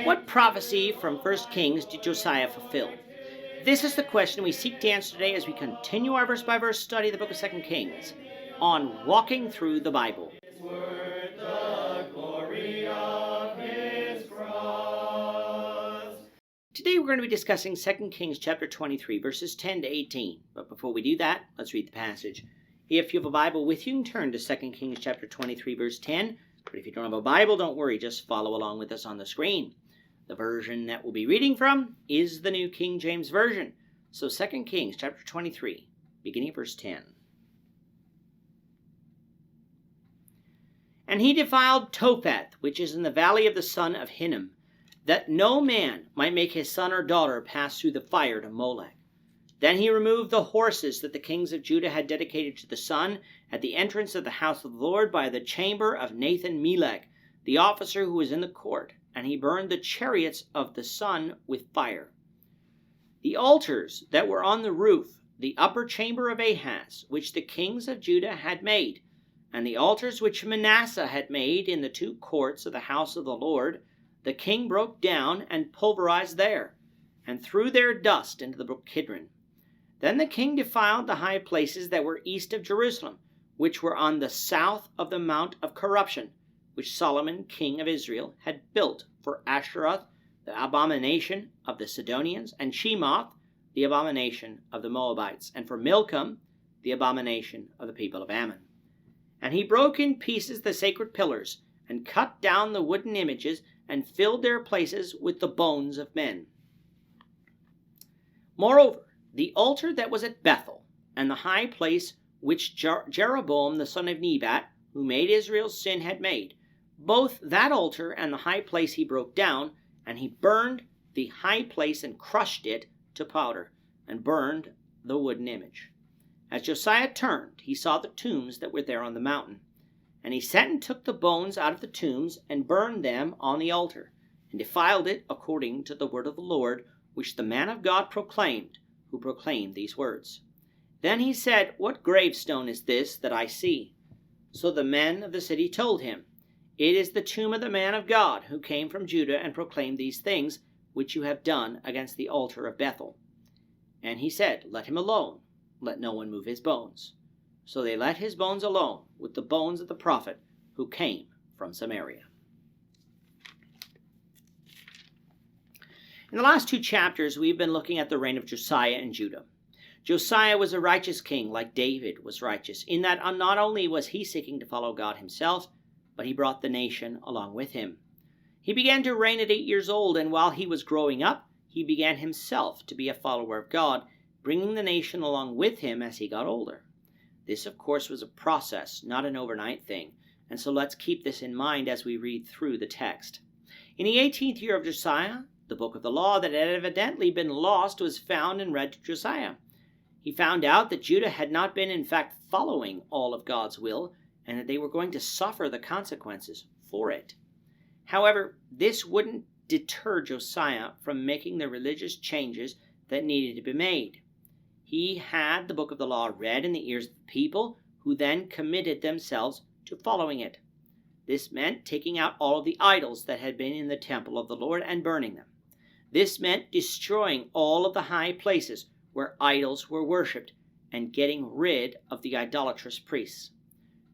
What prophecy from 1 Kings did Josiah fulfill? This is the question we seek to answer today as we continue our verse-by-verse study of the book of 2 Kings on Walking Through the Bible. Today we're going to be discussing 2 Kings chapter 23, verses 10 to 18. But before we do that, let's read the passage. If you have a Bible with you, turn to 2 Kings chapter 23, verse 10. But if you don't have a Bible, don't worry, just follow along with us on the screen. The version that we'll be reading from is the New King James Version. So 2 Kings chapter 23, beginning at verse 10. And he defiled Topheth, which is in the valley of the son of Hinnom, that no man might make his son or daughter pass through the fire to Molech. Then he removed the horses that the kings of Judah had dedicated to the sun at the entrance of the house of the Lord by the chamber of Nathan-Melech, the officer who was in the court, and he burned the chariots of the sun with fire. The altars that were on the roof, the upper chamber of Ahaz, which the kings of Judah had made, and the altars which Manasseh had made in the two courts of the house of the Lord, the king broke down and pulverized there, and threw their dust into the brook Kidron. Then the king defiled the high places that were east of Jerusalem, which were on the south of the Mount of Corruption, which Solomon king of Israel had built for Ashtaroth, the abomination of the Sidonians, and Shemoth, the abomination of the Moabites, and for Milcom, the abomination of the people of Ammon. And he broke in pieces the sacred pillars, and cut down the wooden images, and filled their places with the bones of men. Moreover, the altar that was at Bethel, and the high place which Jeroboam the son of Nebat, who made Israel's sin, had made, both that altar and the high place he broke down, and he burned the high place and crushed it to powder, and burned the wooden image. As Josiah turned, he saw the tombs that were there on the mountain. And he sent and took the bones out of the tombs, and burned them on the altar, and defiled it according to the word of the Lord, which the man of God proclaimed, who proclaimed these words. Then he said, What gravestone is this that I see? So the men of the city told him, It is the tomb of the man of God, who came from Judah and proclaimed these things, which you have done against the altar of Bethel. And he said, Let him alone, let no one move his bones. So they let his bones alone with the bones of the prophet who came from Samaria. In the last two chapters, we've been looking at the reign of Josiah in Judah. Josiah was a righteous king like David was righteous, in that not only was he seeking to follow God himself, but he brought the nation along with him. He began to reign at 8 years old, and while he was growing up, he began himself to be a follower of God, bringing the nation along with him as he got older. This, of course, was a process, not an overnight thing, and so let's keep this in mind as we read through the text. In the 18th year of Josiah, the book of the law that had evidently been lost was found and read to Josiah. He found out that Judah had not been, in fact, following all of God's will, and that they were going to suffer the consequences for it. However, this wouldn't deter Josiah from making the religious changes that needed to be made. He had the book of the law read in the ears of the people, who then committed themselves to following it. This meant taking out all of the idols that had been in the temple of the Lord and burning them. This meant destroying all of the high places where idols were worshipped and getting rid of the idolatrous priests.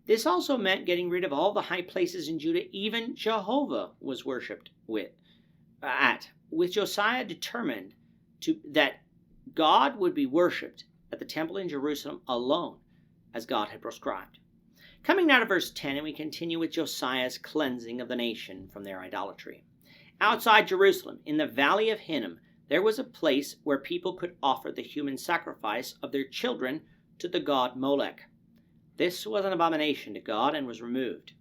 This also meant getting rid of all the high places in Judah even Jehovah was worshipped with Josiah determined that God would be worshipped at the temple in Jerusalem alone, as God had prescribed. Coming now to verse 10, and we continue with Josiah's cleansing of the nation from their idolatry. Outside Jerusalem, in the valley of Hinnom, there was a place where people could offer the human sacrifice of their children to the god Molech. This was an abomination to God and was removed.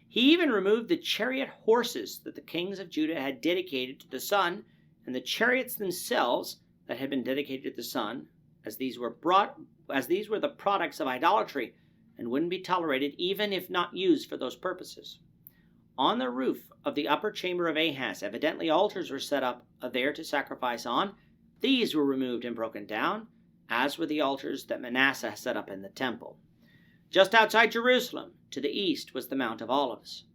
He even removed the chariot horses that the kings of Judah had dedicated to the sun, and the chariots themselves that had been dedicated to the sun, as these were the products of idolatry and wouldn't be tolerated even if not used for those purposes. On the roof of the upper chamber of Ahaz, evidently altars were set up there to sacrifice on. These were removed and broken down, as were the altars that Manasseh set up in the temple. Just outside Jerusalem, to the east, was the Mount of Olives.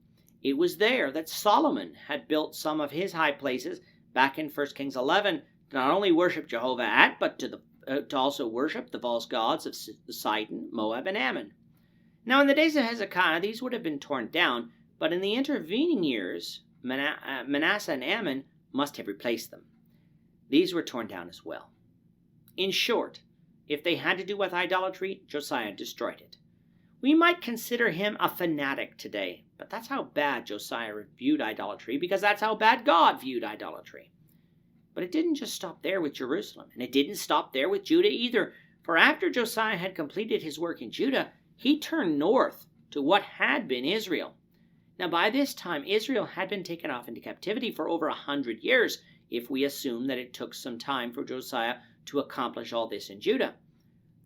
It was there that Solomon had built some of his high places back in 1 Kings 11 to not only worship Jehovah at, but to also worship the false gods of Sidon, Moab, and Ammon. Now in the days of Hezekiah, these would have been torn down, but in the intervening years, Manasseh and Ammon must have replaced them. These were torn down as well. In short, if they had to do with idolatry, Josiah destroyed it. We might consider him a fanatic today, but that's how bad Josiah viewed idolatry, because that's how bad God viewed idolatry. But it didn't just stop there with Jerusalem, and it didn't stop there with Judah either, for after Josiah had completed his work in Judah, he turned north to what had been Israel. Now by this time, Israel had been taken off into captivity for over 100 years, if we assume that it took some time for Josiah to accomplish all this in Judah.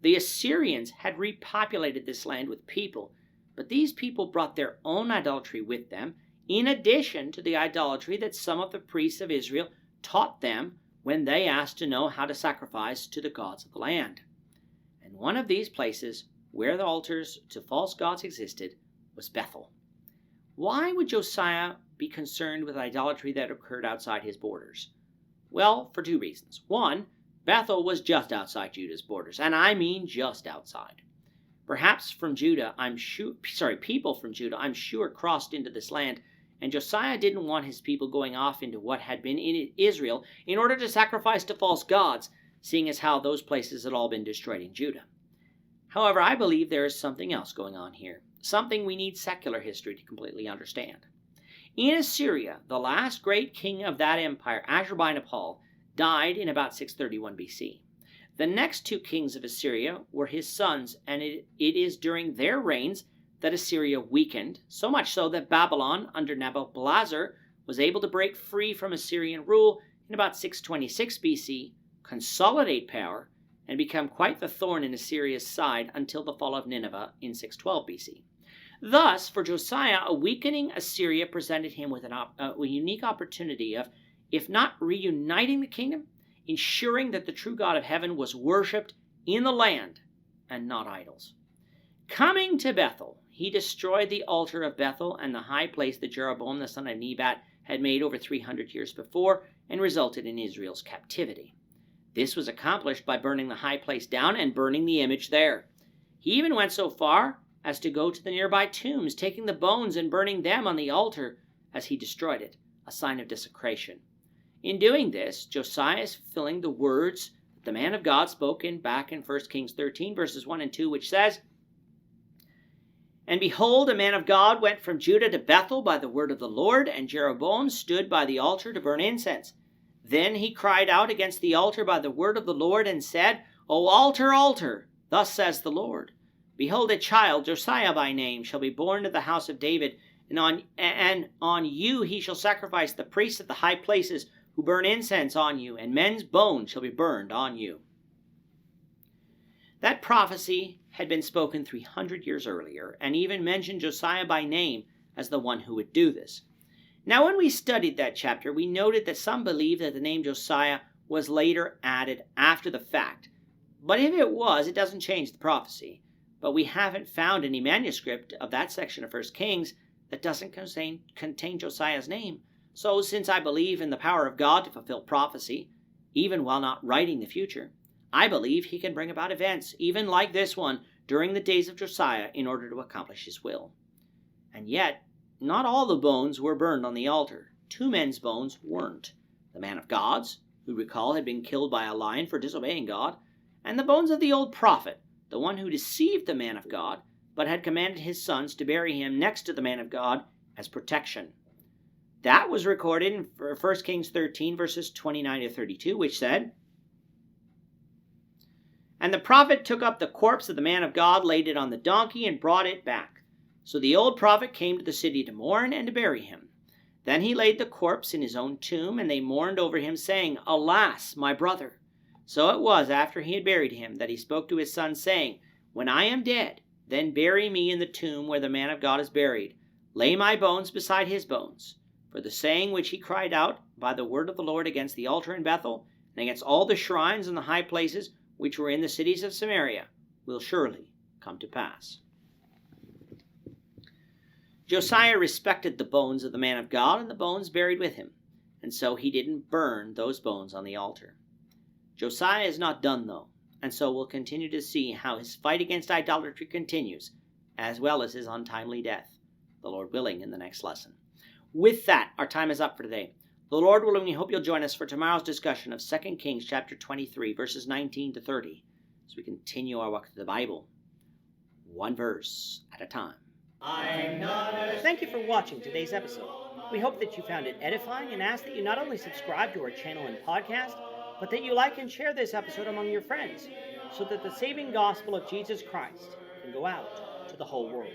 The Assyrians had repopulated this land with people, but these people brought their own idolatry with them, in addition to the idolatry that some of the priests of Israel taught them when they asked to know how to sacrifice to the gods of the land. And one of these places where the altars to false gods existed was Bethel. Why would Josiah be concerned with idolatry that occurred outside his borders? Well, for two reasons. One, Bethel was just outside Judah's borders, and I mean just outside. Perhaps from Judah, people from Judah, I'm sure, crossed into this land, and Josiah didn't want his people going off into what had been in Israel in order to sacrifice to false gods, seeing as how those places had all been destroyed in Judah. However, I believe there is something else going on here, something we need secular history to completely understand. In Assyria, the last great king of that empire, Ashurbanipal, died in about 631 BC. The next two kings of Assyria were his sons, and it is during their reigns that Assyria weakened, so much so that Babylon, under Nabopolassar, was able to break free from Assyrian rule in about 626 BC, consolidate power, and become quite the thorn in Assyria's side until the fall of Nineveh in 612 BC. Thus, for Josiah, a weakening Assyria presented him with a unique opportunity of, if not reuniting the kingdom, ensuring that the true God of heaven was worshipped in the land and not idols. Coming to Bethel, he destroyed the altar of Bethel and the high place that Jeroboam the son of Nebat had made over 300 years before, and resulted in Israel's captivity. This was accomplished by burning the high place down and burning the image there. He even went so far as to go to the nearby tombs, taking the bones and burning them on the altar as he destroyed it, a sign of desecration. In doing this, Josiah is fulfilling the words that the man of God spoke back in 1 Kings 13, verses 1 and 2, which says, "And behold, a man of God went from Judah to Bethel by the word of the Lord, and Jeroboam stood by the altar to burn incense. Then he cried out against the altar by the word of the Lord, and said, O altar, altar, thus says the Lord, behold, a child, Josiah by name, shall be born to the house of David, and on you he shall sacrifice the priests at the high places, who burn incense on you, and men's bones shall be burned on you." That prophecy had been spoken 300 years earlier, and even mentioned Josiah by name as the one who would do this. Now, when we studied that chapter, we noted that some believe that the name Josiah was later added after the fact. But if it was, it doesn't change the prophecy. But we haven't found any manuscript of that section of 1 Kings that doesn't contain Josiah's name. So, since I believe in the power of God to fulfill prophecy, even while not writing the future, I believe he can bring about events, even like this one, during the days of Josiah in order to accomplish his will. And yet, not all the bones were burned on the altar. Two men's bones weren't. The man of God's, who recall had been killed by a lion for disobeying God, and the bones of the old prophet, the one who deceived the man of God, but had commanded his sons to bury him next to the man of God as protection. That was recorded in 1 Kings 13, verses 29 to 32, which said, "And the prophet took up the corpse of the man of God, laid it on the donkey, and brought it back. So the old prophet came to the city to mourn and to bury him. Then he laid the corpse in his own tomb, and they mourned over him, saying, Alas, my brother! So it was after he had buried him that he spoke to his son, saying, When I am dead, then bury me in the tomb where the man of God is buried. Lay my bones beside his bones. For the saying which he cried out by the word of the Lord against the altar in Bethel, and against all the shrines and the high places which were in the cities of Samaria, will surely come to pass." Josiah respected the bones of the man of God and the bones buried with him, and so he didn't burn those bones on the altar. Josiah is not done, though, and so we'll continue to see how his fight against idolatry continues, as well as his untimely death, the Lord willing, in the next lesson. With that, our time is up for today. The Lord willing, we hope you'll join us for tomorrow's discussion of 2 Kings chapter 23, verses 19 to 30, as we continue our walk through the Bible, one verse at a time. Thank you for watching today's episode. We hope that you found it edifying and ask that you not only subscribe to our channel and podcast, but that you like and share this episode among your friends, so that the saving gospel of Jesus Christ can go out to the whole world.